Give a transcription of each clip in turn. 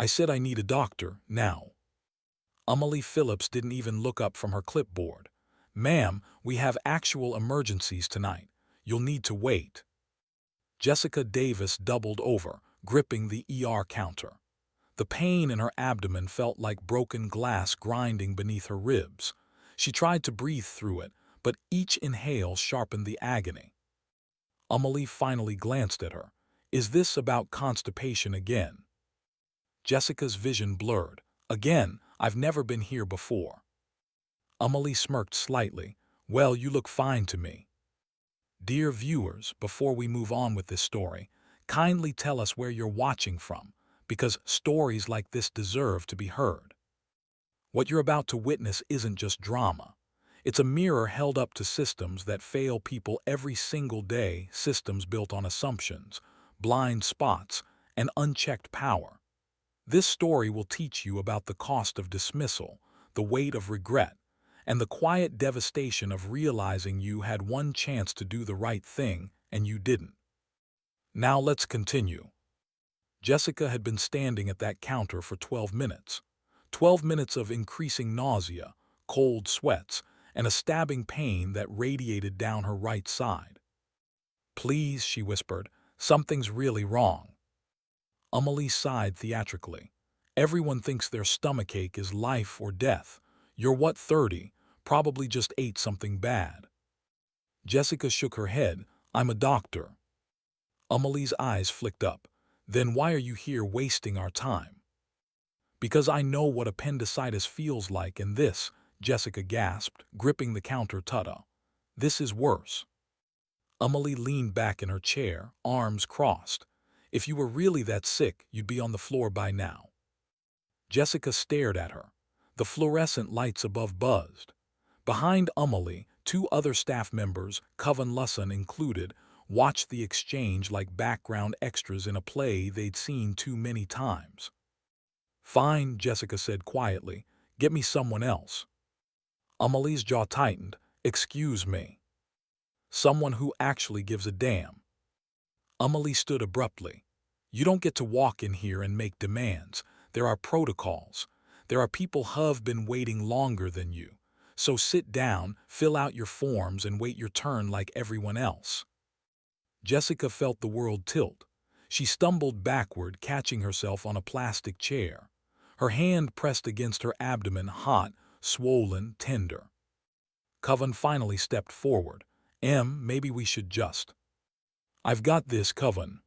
I said I need a doctor, now. Emily Phillips didn't even look up from her clipboard. Ma'am, we have actual emergencies tonight. You'll need to wait. Jessica Davis doubled over, gripping the ER counter. The pain in her abdomen felt like broken glass grinding beneath her ribs. She tried to breathe through it, but each inhale sharpened the agony. Emily finally glanced at her. Is this about constipation again? Jessica's vision blurred. Again, I've never been here before. Emily smirked slightly. Well, you look fine to me. Dear viewers, before we move on with this story, kindly tell us where you're watching from, because stories like this deserve to be heard. What you're about to witness isn't just drama. It's a mirror held up to systems that fail people every single day, systems built on assumptions, blind spots, and unchecked power. This story will teach you about the cost of dismissal, the weight of regret, and the quiet devastation of realizing you had one chance to do the right thing and you didn't. Now let's continue. Jessica had been standing at that counter for 12 minutes. 12 minutes of increasing nausea, cold sweats, and a stabbing pain that radiated down her right side. Please, she whispered, something's really wrong. Emily sighed theatrically. Everyone thinks their stomachache is life or death. You're what, 30? Probably just ate something bad. Jessica shook her head. I'm a doctor. Emily's eyes flicked up. Then why are you here wasting our time? Because I know what appendicitis feels like, and this, Jessica gasped, gripping the counter tutta. This is worse. Emily leaned back in her chair, arms crossed. If you were really that sick, you'd be on the floor by now. Jessica stared at her. The fluorescent lights above buzzed. Behind Emily, two other staff members, Coven Lusson included, watched the exchange like background extras in a play they'd seen too many times. Fine, Jessica said quietly. Get me someone else. Emily's jaw tightened. Excuse me. Someone who actually gives a damn. Emily stood abruptly. You don't get to walk in here and make demands. There are protocols. There are people who've been waiting longer than you. So sit down, fill out your forms, and wait your turn like everyone else. Jessica felt the world tilt. She stumbled backward, catching herself on a plastic chair. Her hand pressed against her abdomen, hot, swollen, tender. Coven finally stepped forward. Maybe we should just. I've got this, Coven.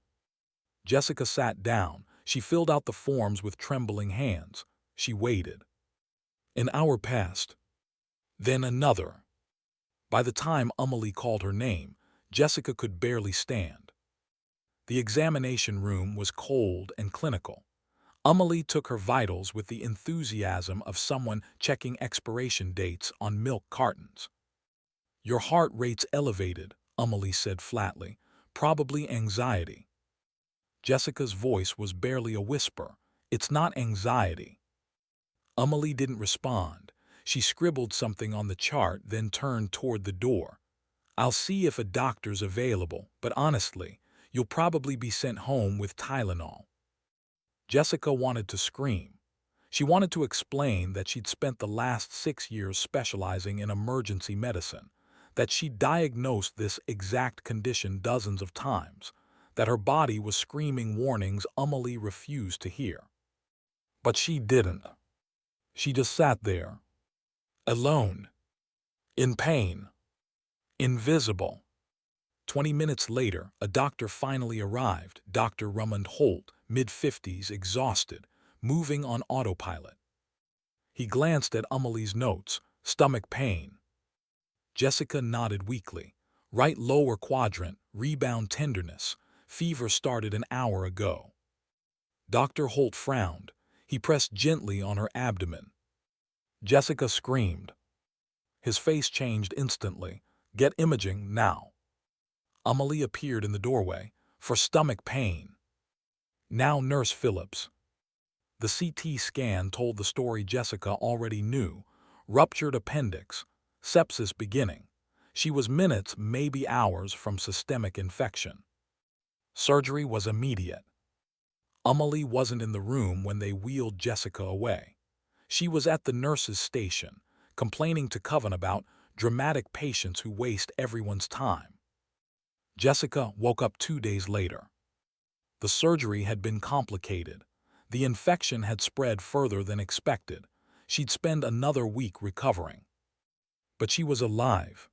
Jessica sat down. She filled out the forms with trembling hands. She waited. An hour passed. Then another. By the time Emily called her name, Jessica could barely stand. The examination room was cold and clinical. Emily took her vitals with the enthusiasm of someone checking expiration dates on milk cartons. Your heart rate's elevated, Emily said flatly. Probably anxiety. Jessica's voice was barely a whisper. It's not anxiety. Emily didn't respond. She scribbled something on the chart, then turned toward the door. I'll see if a doctor's available, but honestly, you'll probably be sent home with Tylenol. Jessica wanted to scream. She wanted to explain that she'd spent the last 6 years specializing in emergency medicine, that she'd diagnosed this exact condition dozens of times, that her body was screaming warnings Emily refused to hear. But she didn't. She just sat there, alone, in pain, invisible. 20 minutes later, a doctor finally arrived, Dr. Drummond Holt, mid-50s, exhausted, moving on autopilot. He glanced at Emily's notes, stomach pain. Jessica nodded weakly. Right lower quadrant, rebound tenderness. Fever started an hour ago. Dr. Holt frowned. He pressed gently on her abdomen. Jessica screamed. His face changed instantly. Get imaging now. Emily appeared in the doorway. For stomach pain. Now Nurse Phillips. The CT scan told the story Jessica already knew. Ruptured appendix. Sepsis beginning. She was minutes, maybe hours, from systemic infection. Surgery was immediate. Amelie wasn't in the room when they wheeled Jessica away. She was at the nurse's station, complaining to Coven about dramatic patients who waste everyone's time. Jessica woke up 2 days later. The surgery had been complicated. The infection had spread further than expected. She'd spend another week recovering. But she was alive.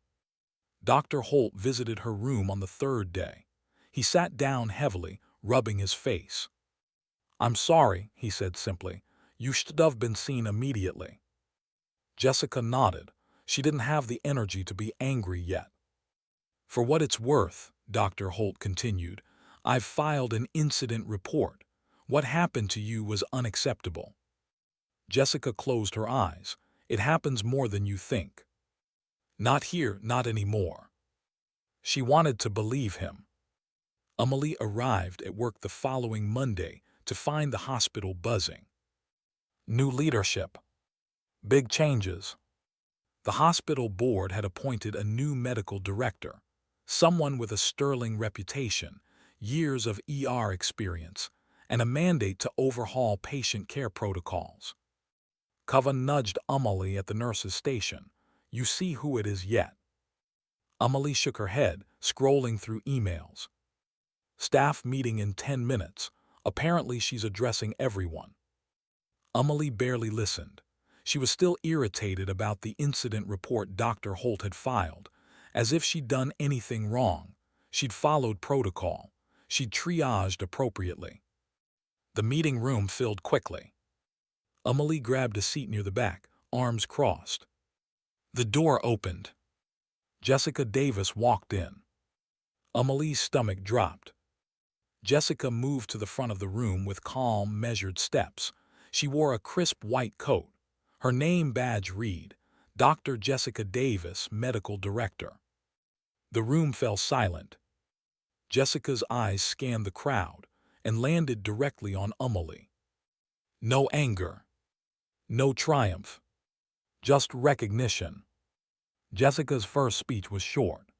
Dr. Holt visited her room on the third day. He sat down heavily, rubbing his face. "I'm sorry," he said simply. "You should have been seen immediately." Jessica nodded. She didn't have the energy to be angry yet. "For what it's worth," Dr. Holt continued, "I've filed an incident report. What happened to you was unacceptable." Jessica closed her eyes. "It happens more than you think." "Not here, not anymore." She wanted to believe him. Amelie arrived at work the following Monday to find the hospital buzzing. New leadership. Big changes. The hospital board had appointed a new medical director, someone with a sterling reputation, years of ER experience, and a mandate to overhaul patient care protocols. Coven nudged Amelie at the nurse's station. "You see who it is yet?" Amelie shook her head, scrolling through emails. "Staff meeting in 10 minutes. Apparently she's addressing everyone." Amelie barely listened. She was still irritated about the incident report Dr. Holt had filed, as if she'd done anything wrong. She'd followed protocol. She'd triaged appropriately. The meeting room filled quickly. Amelie grabbed a seat near the back, arms crossed. The door opened. Jessica Davis walked in. Amelie's stomach dropped. Jessica moved to the front of the room with calm, measured steps. She wore a crisp white coat. Her name badge read, Dr. Jessica Davis, Medical Director. The room fell silent. Jessica's eyes scanned the crowd and landed directly on Amelie. No anger. No triumph. Just recognition. Jessica's first speech was short.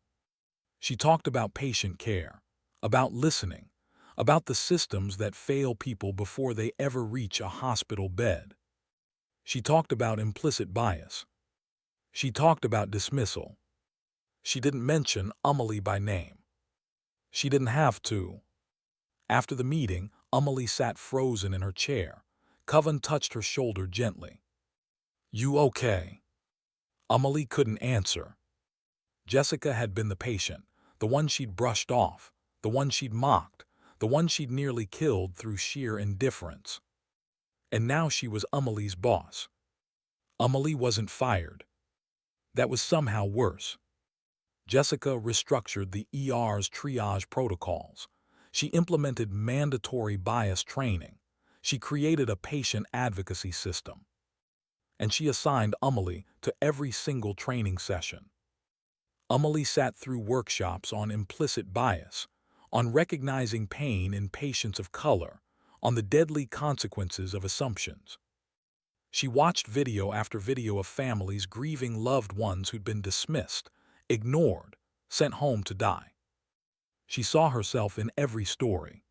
She talked about patient care, about listening, about the systems that fail people before they ever reach a hospital bed. She talked about implicit bias. She talked about dismissal. She didn't mention Amelie by name. She didn't have to. After the meeting, Amelie sat frozen in her chair. Coven touched her shoulder gently. "You okay?" Amelie couldn't answer. Jessica had been the patient, the one she'd brushed off, the one she'd mocked, the one she'd nearly killed through sheer indifference. And now she was Amelie's boss. Amelie wasn't fired. That was somehow worse. Jessica restructured the ER's triage protocols. She implemented mandatory bias training. She created a patient advocacy system. And she assigned Amelie to every single training session. Amelie sat through workshops on implicit bias, on recognizing pain in patients of color, on the deadly consequences of assumptions. She watched video after video of families grieving loved ones who'd been dismissed, ignored, sent home to die. She saw herself in every story.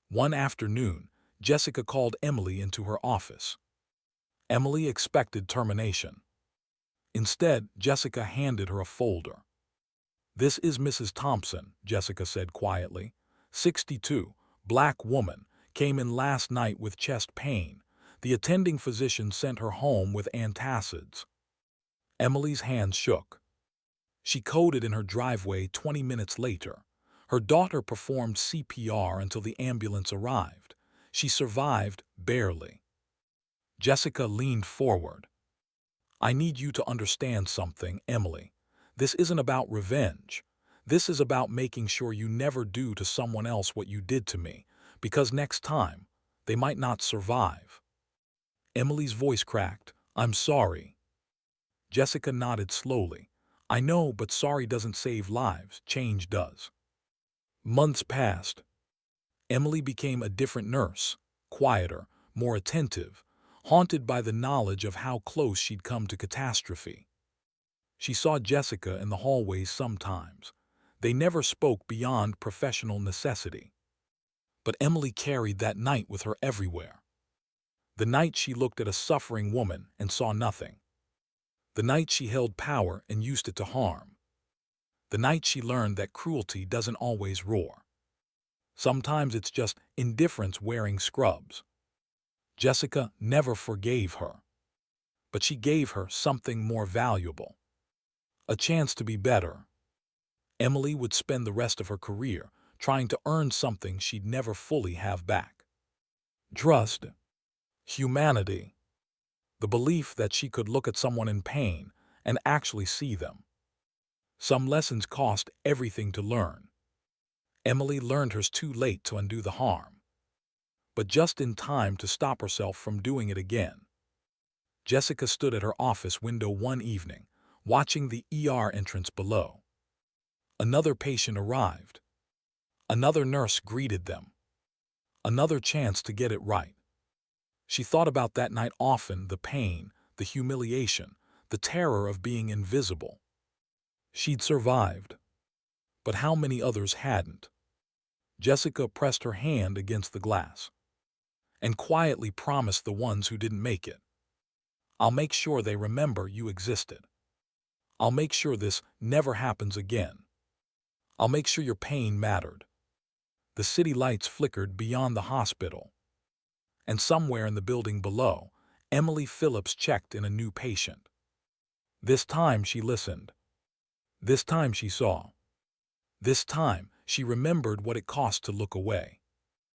One afternoon, Jessica called Emily into her office. Emily expected termination. Instead, Jessica handed her a folder. "This is Mrs. Thompson," Jessica said quietly. 62, black woman, came in last night with chest pain. The attending physician sent her home with antacids. Emily's hands shook. She coded in her driveway 20 minutes later. Her daughter performed CPR until the ambulance arrived. She survived, barely. Jessica leaned forward. "I need you to understand something, Emily. This isn't about revenge. This is about making sure you never do to someone else what you did to me, because next time, they might not survive." Emily's voice cracked. "I'm sorry." Jessica nodded slowly. "I know, but sorry doesn't save lives. Change does." Months passed. Emily became a different nurse, quieter, more attentive, haunted by the knowledge of how close she'd come to catastrophe. She saw Jessica in the hallways sometimes. They never spoke beyond professional necessity. But Emily carried that night with her everywhere. The night she looked at a suffering woman and saw nothing. The night she held power and used it to harm. The night she learned that cruelty doesn't always roar. Sometimes it's just indifference wearing scrubs. Jessica never forgave her, but she gave her something more valuable. A chance to be better. Emily would spend the rest of her career trying to earn something she'd never fully have back. Trust. Humanity. The belief that she could look at someone in pain and actually see them. Some lessons cost everything to learn. Emily learned hers too late to undo the harm, but just in time to stop herself from doing it again. Jessica stood at her office window one evening, watching the ER entrance below. Another patient arrived. Another nurse greeted them. Another chance to get it right. She thought about that night often, the pain, the humiliation, the terror of being invisible. She'd survived. But how many others hadn't? Jessica pressed her hand against the glass and quietly promised the ones who didn't make it, "I'll make sure they remember you existed. I'll make sure this never happens again. I'll make sure your pain mattered." The city lights flickered beyond the hospital, and somewhere in the building below, Emily Phillips checked in a new patient. This time she listened. This time she saw. This time she remembered what it cost to look away.